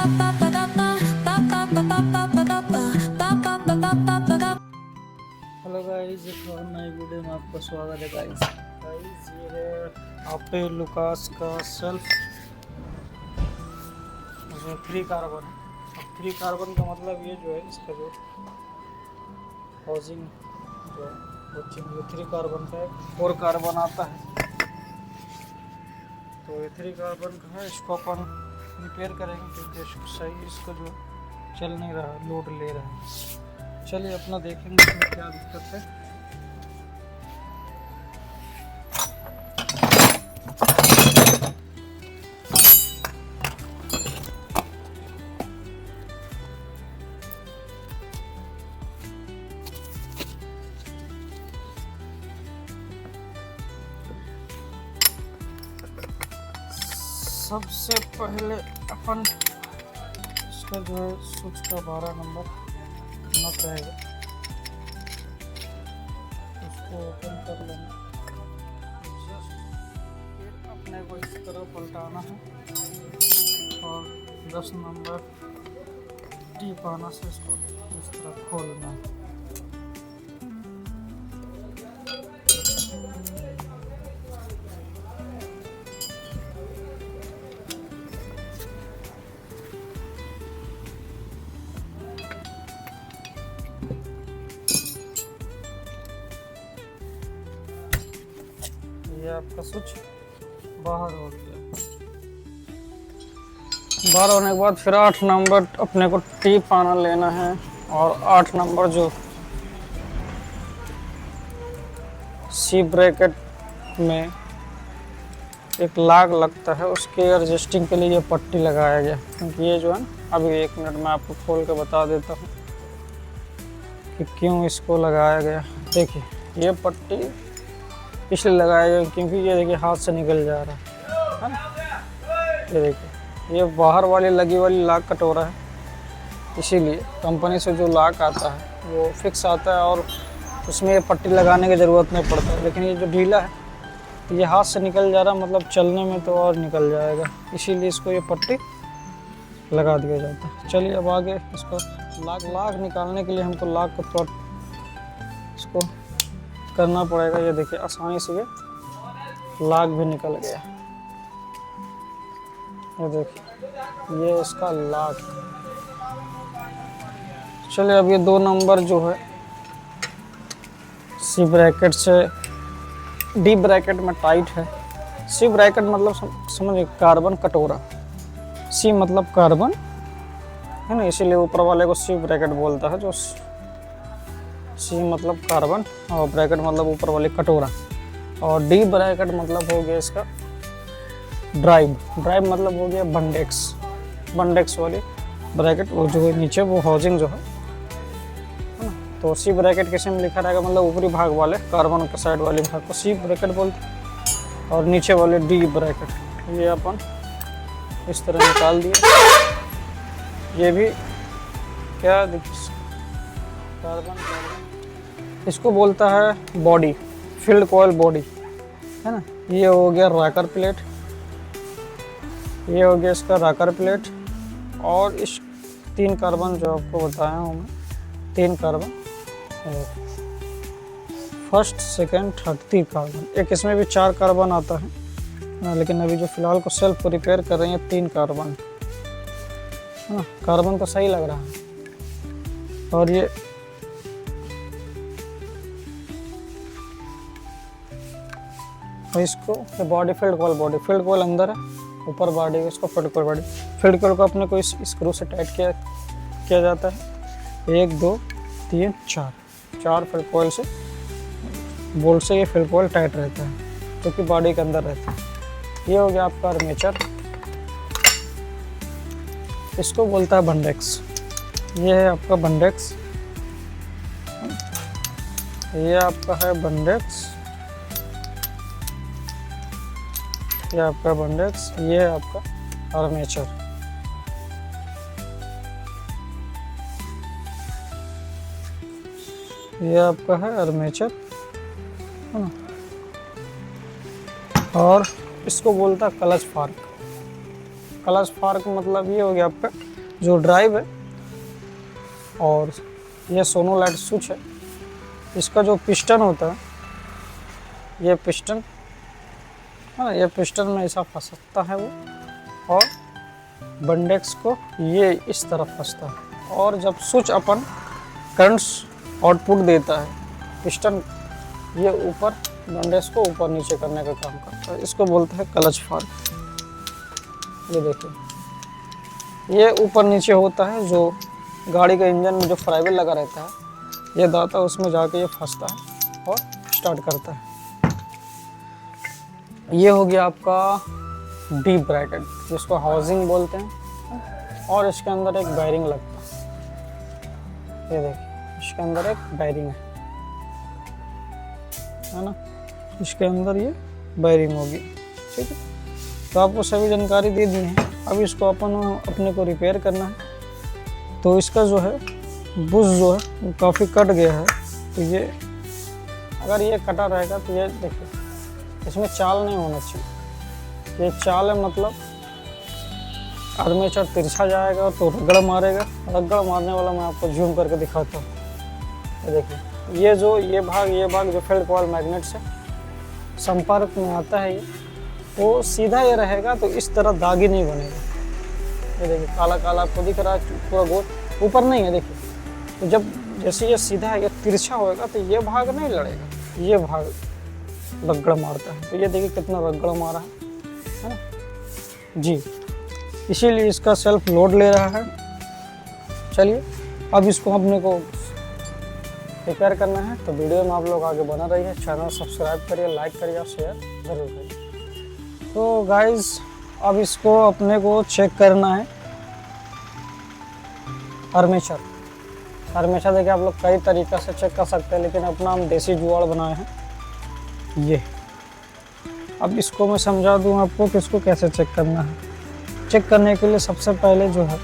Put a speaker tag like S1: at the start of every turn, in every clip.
S1: Hello guys, एक और नई वीडियो में आपका स्वागत है गाइस। ये है आपे लुकास का सेल्फ जो फ्री कार्बन है। अब फ्री कार्बन का मतलब ये जो है, इसका जो हाउसिंग जो है वो थ्री कार्बन का है। 4 कार्बन आता है, तो ये 3 कार्बन का है। इसको अपन रिपेयर करेंगे क्योंकि सही इसको जो चल नहीं रहा, लोड ले रहा है। चलिए अपना देखेंगे इसमें क्या दिक्कत है। सबसे पहले अपन इसका जो है स्विच का 12 नंबर नट रहेगा, उसको ओपन कर लेना। फिर अपने को इस तरह पलटाना है और 10 नंबर टी पाना से इसको इस तरह खोलना है। ये आपका स्विच बाहर हो गया। बाहर होने के बाद फिर 8 नंबर अपने को टी पाना लेना है और 8 नंबर जो सी ब्रैकेट में एक लाग लगता है, उसके एडजस्टिंग के लिए ये पट्टी लगाया गया। क्योंकि ये जो है अभी 1 मिनट में आपको खोल के बता देता हूँ कि क्यों इसको लगाया गया। देखिए ये पट्टी इसलिए लगाया गया क्योंकि ये देखिए हाथ से निकल जा रहा है ना। ये देखिए ये बाहर वाली लगी वाली लाक कटोरा है, इसीलिए कंपनी से जो लाक आता है वो फिक्स आता है और उसमें ये पट्टी लगाने की ज़रूरत नहीं पड़ता है। लेकिन ये जो ढीला है ये हाथ से निकल जा रहा, मतलब चलने में तो और निकल जाएगा, इसीलिए इसको ये पट्टी लगा दिया जाता है। चलिए अब आगे इसको लाक निकालने के लिए हमको लाक को थोड़ा इसको करना पड़ेगा। ये देखिए आसानी से ये लाक भी निकल गया। ये देखिए ये इसका लाक। चलिए अब ये 2 नंबर जो है सी ब्रैकेट से डी ब्रैकेट में टाइट है। सी ब्रैकेट मतलब समझिए कार्बन कटोरा, सी मतलब कार्बन है ना, इसीलिए ऊपर वाले को सी ब्रैकेट बोलता है। जो सी मतलब कार्बन और ब्रैकेट मतलब ऊपर वाली कटोरा, और डी ब्रैकेट मतलब हो गया इसका ड्राइव मतलब हो गया बंडेक्स वाली ब्रैकेट, वो जो है नीचे वो हाउसिंग जो है ना। तो सी ब्रैकेट किसी में लिखा रहेगा, मतलब ऊपरी भाग वाले कार्बन के साइड वाले भाग को सी ब्रैकेट बोलते हैं, और नीचे वाले डी ब्रैकेट। ये अपन इस तरह निकाल दिए। ये भी क्या देखिए कार्बन इसको बोलता है बॉडी, फील्ड कॉइल बॉडी है ना। ये हो गया रॉकर प्लेट, ये हो गया इसका रॉकर प्लेट, और इस 3 कार्बन जो आपको बताया हूँ मैं, 3 carbon, first second third 3 carbon. एक इसमें भी 4 कार्बन आता है ना, लेकिन अभी जो फिलहाल को सेल्फ को रिपेयर कर रहे हैं 3 कार्बन है ना। कार्बन तो सही लग रहा है। और ये इसको बॉडी फील्ड कॉइल अंदर है, ऊपर बॉडी है, इसको फील्ड कॉइल को अपने को इस स्क्रू से टाइट किया जाता है। 1 2 3 4 फील्ड कॉइल से, बोल्ट से ये फील्ड कॉइल टाइट रहता है क्योंकि बॉडी के अंदर रहता है। ये हो गया आपका आर्मेचर, इसको बोलता है बंडेक्स। ये है आपका बंडेक्स, ये आपका है बंडेक्स, ये आपका बंडेक्स, ये है आपका आर्मेचर। ये आपका है आर्मेचर है ना। और इसको बोलता है क्लच फार्क मतलब ये हो गया आपका जो ड्राइव है और ये सोनोलाइट स्विच है। इसका जो पिस्टन होता है, ये पिस्टन है ना, ये पिस्टन में ऐसा फंसता है वो, और बंडेक्स को ये इस तरफ फंसता है। और जब स्विच अपन करंट्स आउटपुट देता है, पिस्टन ये ऊपर बंडेक्स को ऊपर नीचे करने का काम करता है। इसको बोलते हैं क्लच फॉर्क। ये देखिए, ये ऊपर नीचे होता है, जो गाड़ी के इंजन में जो फ्राइवेल लगा रहता है, ये दाता उसमें जाके ये फंसता है और स्टार्ट करता है। ये हो गया आपका डीप ब्रैकेट, जिसको हाउसिंग बोलते हैं। और इसके अंदर एक बैरिंग लगता है। ये देखिए, इसके अंदर एक बैरिंग है ना, इसके अंदर ये बैरिंग होगी। ठीक है, तो आपको सभी जानकारी दे दी है। अब इसको अपने को रिपेयर करना है। तो इसका जो है बुश जो है वो काफ़ी कट गया है। तो ये अगर ये कटा रहेगा तो ये देखिए, इसमें चाल नहीं होना चाहिए। ये चाल है मतलब आर्मेचर तिरछा जाएगा तो रगड़ मारेगा। रगड़ मारने वाला मैं आपको जूम करके दिखाता हूँ। ये देखिए, ये भाग जो फील्ड कॉइल मैग्नेट से संपर्क में आता है, ये तो सीधा ये रहेगा, तो इस तरह दागी नहीं बनेगा। ये देखिए, काला काला आपको दिख रहा है, पूरा गोल ऊपर नहीं है। देखिए, तो जब जैसे ये सीधा है, ये तिरछा होएगा तो ये भाग नहीं लड़ेगा, ये भाग रगड़ मारता है। तो ये देखिए कितना रगड़ मारा है ना जी, इसीलिए इसका सेल्फ लोड ले रहा है। चलिए, अब इसको अपने को रिपेयर करना है। तो वीडियो में आप लोग आगे बना रहिए, चैनल सब्सक्राइब करिए, लाइक करिए और शेयर ज़रूर करिए। तो गाइस, अब इसको अपने को चेक करना है आर्मेचर। आर्मेचर देखिए, आप लोग कई तरीक़ा से चेक कर सकते हैं, लेकिन अपना हम देसी जुगाड़ बनाए हैं ये। अब इसको मैं समझा दूं आपको कि इसको कैसे चेक करना है। चेक करने के लिए सबसे पहले जो है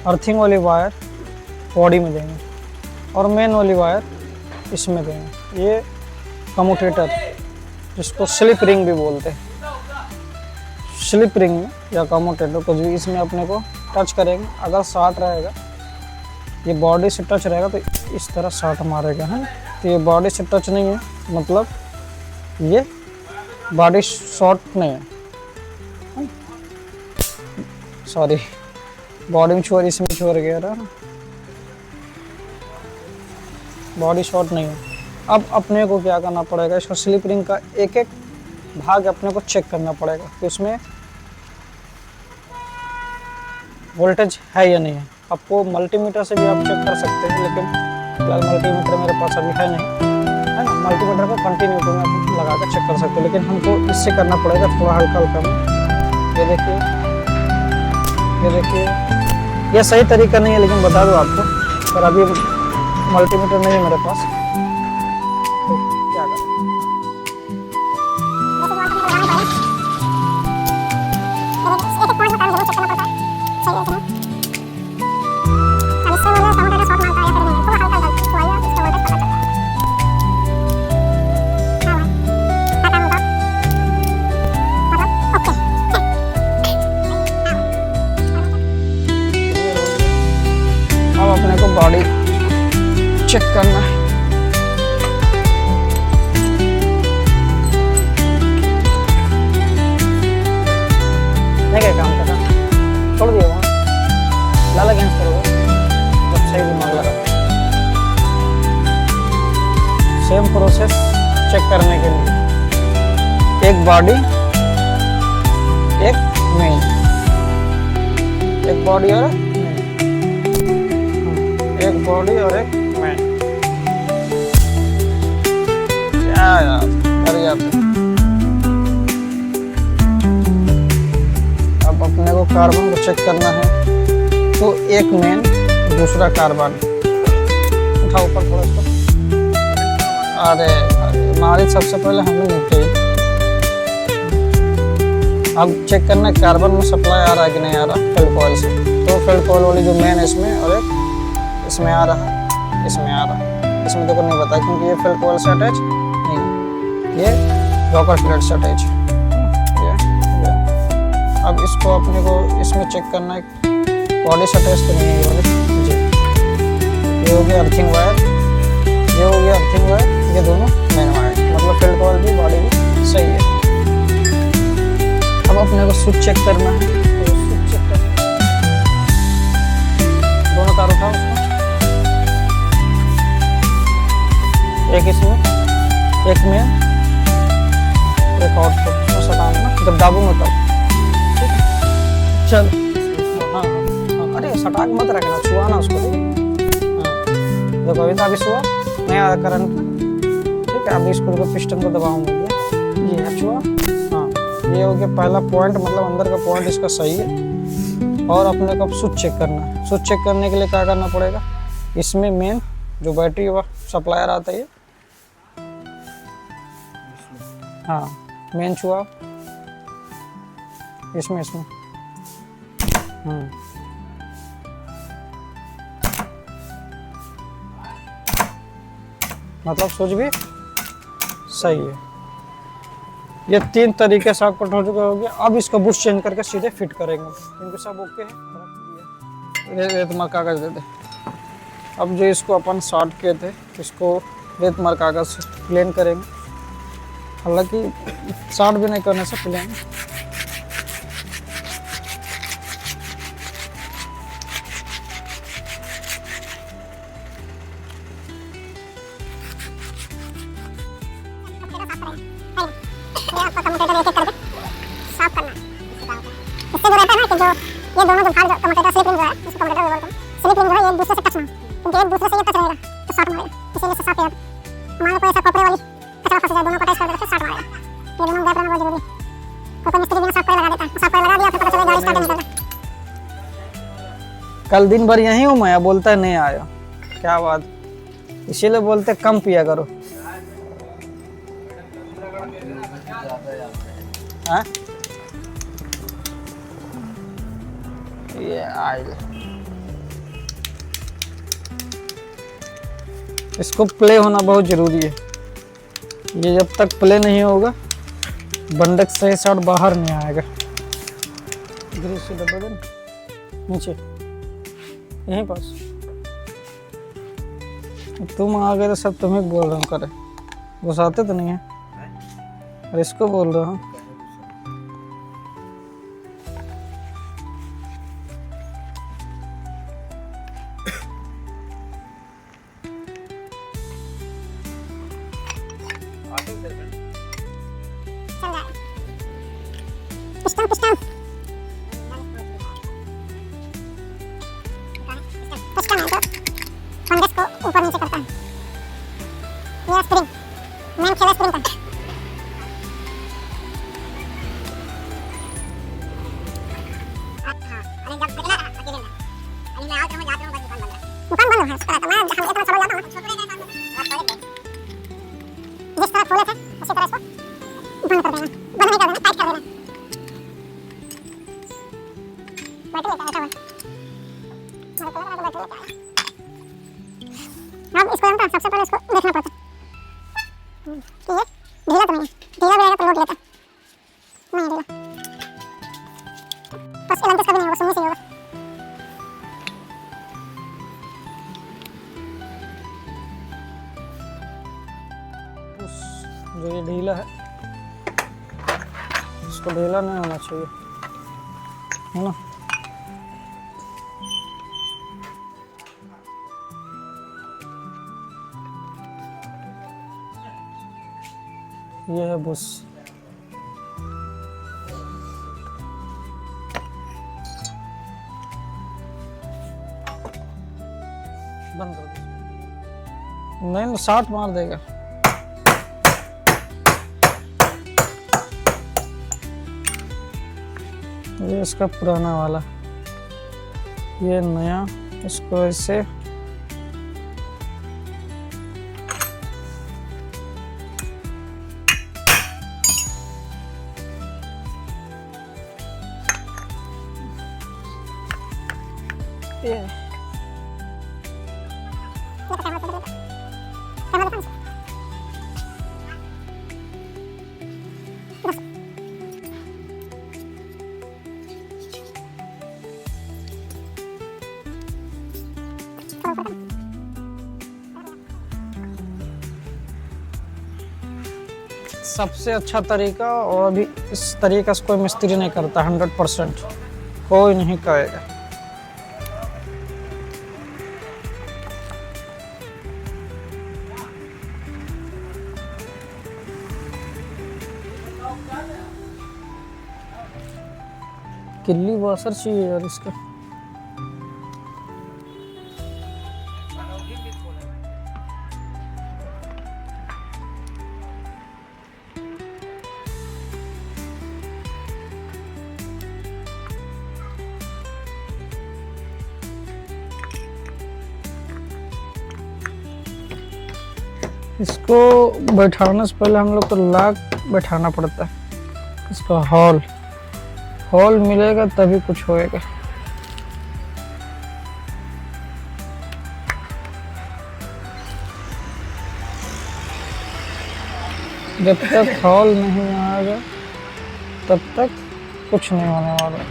S1: अर्थिंग वाली वायर बॉडी में देंगे और मेन वाली वायर इसमें देंगे। ये कम्यूटेटर, जिसको स्लिप रिंग भी बोलते हैं, स्लिप रिंग में या कम्यूटेटर को भी इसमें अपने को टच करेंगे। अगर शॉर्ट रहेगा, ये बॉडी से टच रहेगा तो इस तरह शॉर्ट मारेगा, है। तो ये बॉडी से टच नहीं है, मतलब ये बॉडी शॉर्ट नहीं है, सॉरी, बॉडी में छोड़, इसमें छोड़ गया रहा, बॉडी शॉर्ट नहीं है। अब अपने को क्या करना पड़ेगा, इसको स्लिप रिंग का एक एक भाग अपने को चेक करना पड़ेगा कि उसमें वोल्टेज है या नहीं है। आपको मल्टीमीटर से भी आप चेक कर सकते हैं, लेकिन फिलहाल मल्टीमीटर मेरे पास अभी है नहीं, है ना। मल्टीमीटर को कंटिन्यूटी में लगा कर चेक कर सकते हैं, लेकिन हमको इससे करना पड़ेगा थोड़ा हल्का हल्का में। ये देखिए, ये देखिए, ये सही तरीका नहीं है, लेकिन बता दूँ आपको, पर अभी मल्टीमीटर नहीं है मेरे पास, तो क्या करें। अब अपने को बॉडी चेक करना है। नहीं क्या काम करना, छोड़ दिया वहाँ, लाला कैंस करोगे जब सही दिमाग लगा। सेम प्रोसेस चेक करने के लिए, एक बॉडी, एक मेन, एक बॉडी और एक बॉडी और एक मैन। क्या यार कर जाते। अब अपने को कार्बन को चेक करना है, तो एक मैन, दूसरा कार्बन। उठा ऊपर थोड़ा सा। अरे हमारी सबसे पहले हमें निकली। अब चेक करना है कार्बन में सप्लाई आ रहा है कि नहीं आ रहा फील्ड कॉइल से। तो फील्ड कॉइल वाली जो मेन है इसमें, और एक इसमें आ रहा है, इसमें आ रहा है। इसमें तो नहीं पता क्योंकि ये फील्ड कॉइल से अटैच नहीं, ये रॉकर प्लेट से अटैच है। अब इसको अपने को इसमें चेक करना है कॉर्ड अटैच तो नहीं है ये वाले जी। ये हो गया अर्थिंग वायर, ये हो गया अर्थिंग वायर, ये दोनों मेन वायर, मतलब फील्ड कॉइल भी बॉडी भी सही है। अब अपने को स्विच चेक करना है, तो स्विच चेक करना है। दोनों तार उठाओ उसको, एक इसमें एक में एक आउटपुट सटाना, जब दाबूंगा तब चल। हाँ हाँ, अरे सटाक मत रखना, छुआना उसको। हाँ देखो अभी तो अभी छुआ नहीं आ रहा करंट, ठीक है। अभी इसको पिस्टन को दबाऊंगा, ये है छुआ। हाँ ये हो गया पहला पॉइंट, मतलब अंदर का पॉइंट इसका सही है। और अपने को अब स्विच चेक करना है। स्विच चेक करने के लिए क्या करना पड़ेगा, इसमें मेन जो बैटरी वा सप्लायर आता है, हाँ मेन छुआ इसमें इसमें मतलब स्विच भी सही है। ये 3 तरीके से आउटपुट हो चुका हो गया। अब इसका बुश चेंज करके सीधे फिट करेंगे, क्योंकि सब ओके है। रेत मार कागज दे दे। अब जो इसको अपन शॉर्ट किए थे, इसको रेत मार कागज से प्लेन करेंगे। हालांकि शॉर्ट भी नहीं करने से प्लेन।
S2: ये दोनों जो भाग जो कम्यूटेटर स्लिप रिंग जो है, इसको कम्यूटेटर बोलते हैं। स्लिप रिंग जो है ये एक दूसरे से टच ना, क्योंकि एक दूसरे से ये टच रहेगा तो शॉर्ट मारेगा, इसीलिए से शॉर्ट है। मान लो कोई ऐसा कपड़े वाली कचरा फंस जाए, दोनों को टच कर देते शॉर्ट मारेगा। ये दोनों गैप रहना बहुत जरूरी है। कोई मिस्त्री बिना शॉर्ट पर लगा देता है, शॉर्ट पर लगा दिया फिर पता चला गाड़ी स्टार्ट नहीं करता।
S1: कल दिन भर यहीं हूँ मैं, बोलता है नहीं आया, क्या बात। इसीलिए बोलते कम पिया करो। हाँ ये आए, इसको प्ले होना बहुत जरूरी है। ये जब तक प्ले नहीं होगा बंडक सही शॉट बाहर नहीं आएगा। ग्रीस से दबा देना नीचे, यहीं पास। तुम आ गए तो सब तुम्हें बोल रहा हूँ करे, घुसाते तो नहीं है। और इसको बोल रहा हूँ
S2: पिस्टन पिस्टन पिस्टन है तो फंगस को ऊपर नीचे करता है। ये स्प्रिंग मैम खेला स्प्रिंग का। दुकान बंद है, उसका मैं हम एक बार चला जाता हूं, जिस तरह खोले थे उसी तरह इसको बंद कर देना, बंद नहीं कर देना, टाइट कर देना। बैटरी लेके आया था मेरे को लगा बैटरी लेके आया। अब इसको हम सबसे पहले इसको देखना पड़ता है कि ये ढीला तो नहीं है, ढीला रहेगा तो लोड लेता नहीं ढीला, बस एलंटिस का भी नहीं होगा, सुनने से ही होगा।
S1: जो ये ढीला है इसको ढीला नहीं होना चाहिए, है ना। ये है बुश, बंद कर दो, नहीं शॉर्ट मार देगा। ये इसका पुराना वाला, ये नया, इसको ऐसे ये
S2: ऊपर का।
S1: सबसे अच्छा तरीका, और अभी इस तरीका से कोई मिस्त्री नहीं करता 100%, कोई नहीं करेगा। किल्ली वॉशर चाहिए यार इसका। इसको बैठाने से पहले हम लोग को लॉक बैठाना पड़ता है। इसका हॉल मिलेगा तभी कुछ होएगा। जब तक हॉल नहीं आएगा तब तक कुछ नहीं होने वाला।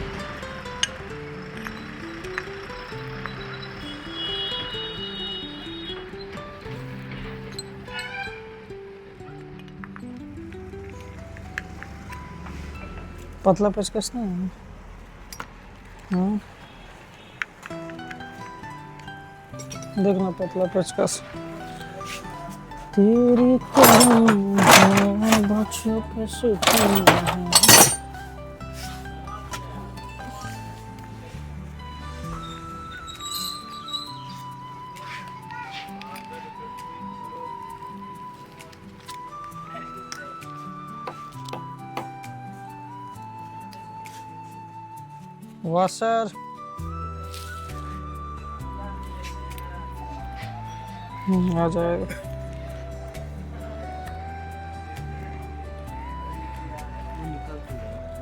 S1: पतला पेचकस नहीं है। देखना पतला पेचकस। तेरी बच्चों पे सुकून है। वॉशर आ जाएगा।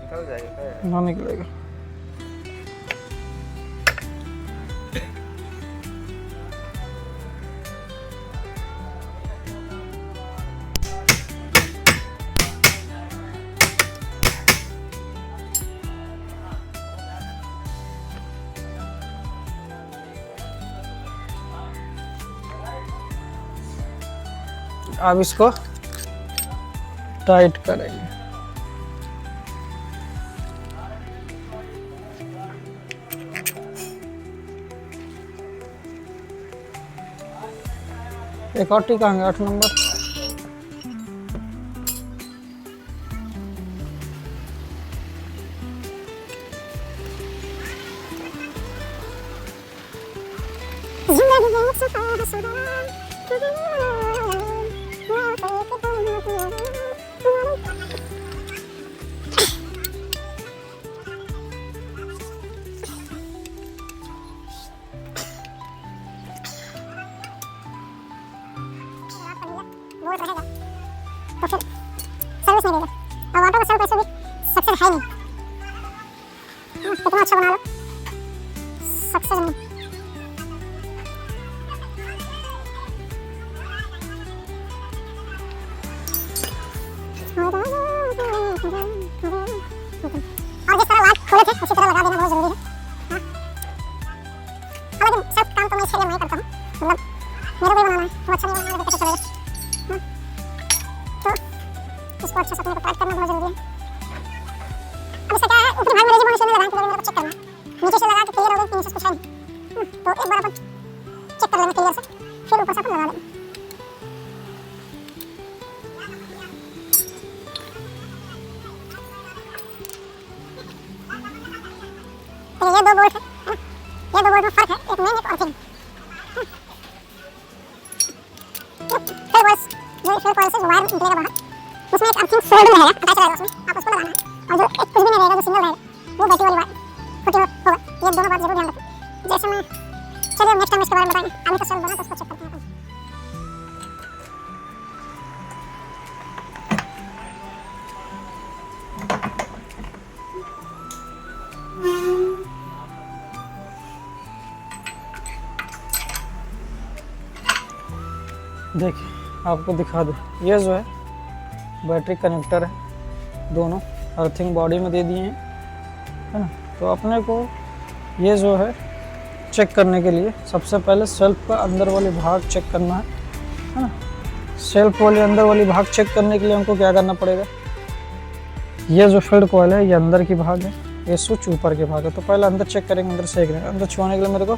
S3: निकल जाएगा।
S1: ना निकलेगा। अब इसको टाइट करेंगे। एक और टीका 8 नंबर।
S2: बोल्ट रहेगा तो फिर सर्विस नहीं देगा। और ऑटो का सेल्फ ऐसे भी सक्सेस है नहीं। कितना अच्छा बना लो, सक्सेस नहीं। और जिस तरह लाइट खोले थे उसी तरह लगा देना बहुत जरूरी है। हालांकि सब काम तो मैं इसके लिए नहीं करता हूँ, मतलब मेरे को ही बनाना है तो अच्छा नहीं बनाना तो कैसे चलेगा। तो इसको अच्छा से अपने को टाइट करना बहुत जरूरी है। अब इसका क्या है, ऊपरी भाग में रेजिन मशीन में लगाने के लिए मेरे को चेक करना है। नीचे से लगा के क्लियर हो गई, नीचे से कुछ है नहीं। तो एक बार अपन चेक कर लेंगे क्लियर से, फिर ऊपर से अपन लगा लेंगे। तो ये दो बोल्ट है ना, ये दो बोल्ट में फर्क है, एक मेन एक अर्थिंग। फिर कॉइल से वायर निकलेगा बाहर, उसमें एक अर्थिंग फोल्ड रहेगा, अटैच रहेगा उसमें, आप उसको लगाना है। और जो एक कुछ भी नहीं रहेगा, जो सिंगल रहेगा, वो बैटरी वाली वायर फुटी होगा। ये दोनों बात जरूर ध्यान रखें। जैसे मैं चलिए नेक्स्ट टाइम इसके बारे में बताएंगे। अभी तो सेल बना तो उसको चेक करते हैं।
S1: देखिए आपको दिखा दूँ, ये जो है बैटरी कनेक्टर है, दोनों अर्थिंग बॉडी में दे दिए हैं, है ना। तो अपने को ये जो है चेक करने के लिए सबसे पहले सेल्फ का अंदर वाली भाग चेक करना है ना। सेल्फ वाली अंदर वाली भाग चेक करने के लिए हमको क्या करना पड़ेगा, ये जो फीड कॉइल है ये अंदर की भाग है, ये स्विच ऊपर के भाग है। तो पहले अंदर चेक करेंगे, अंदर से करेंगे। अंदर छुआने के लिए मेरे को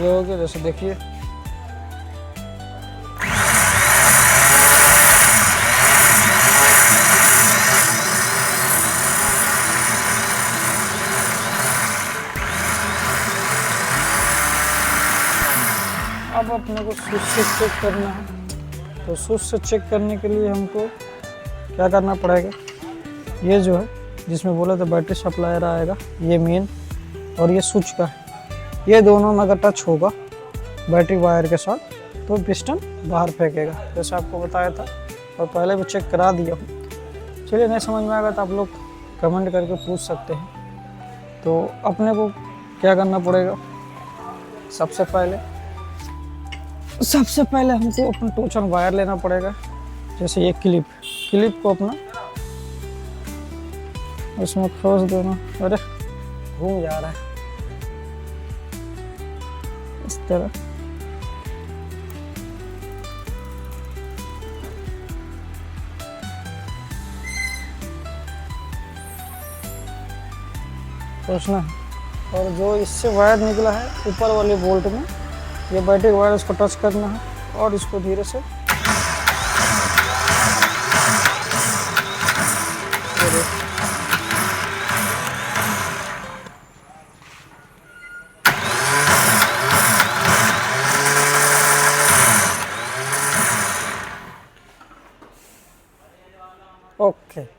S1: ये हो गया, जैसे देखिए अब अपने को स्विच से चेक करना है। तो स्विच से चेक करने के लिए हमको क्या करना पड़ेगा, ये जो है जिसमें बोला तो बैटरी सप्लायर आएगा, ये मेन और ये स्विच का है, ये दोनों में अगर टच होगा बैटरी वायर के साथ तो पिस्टन बाहर फेंकेगा, जैसे आपको बताया था और पहले भी चेक करा दिया हूँ। चलिए नहीं समझ में आएगा तो आप लोग कमेंट करके पूछ सकते हैं। तो अपने को क्या करना पड़ेगा, सबसे पहले हमको अपना टोचन वायर लेना पड़ेगा। जैसे ये क्लिप को अपना उसमें खोस देना। अरे घूम जा रहा है इस तरह। खोसना है और जो इससे वायर निकला है ऊपर वाले बोल्ट में, ये बैटरी वायर, इसको टच करना है और इसको धीरे से ओके।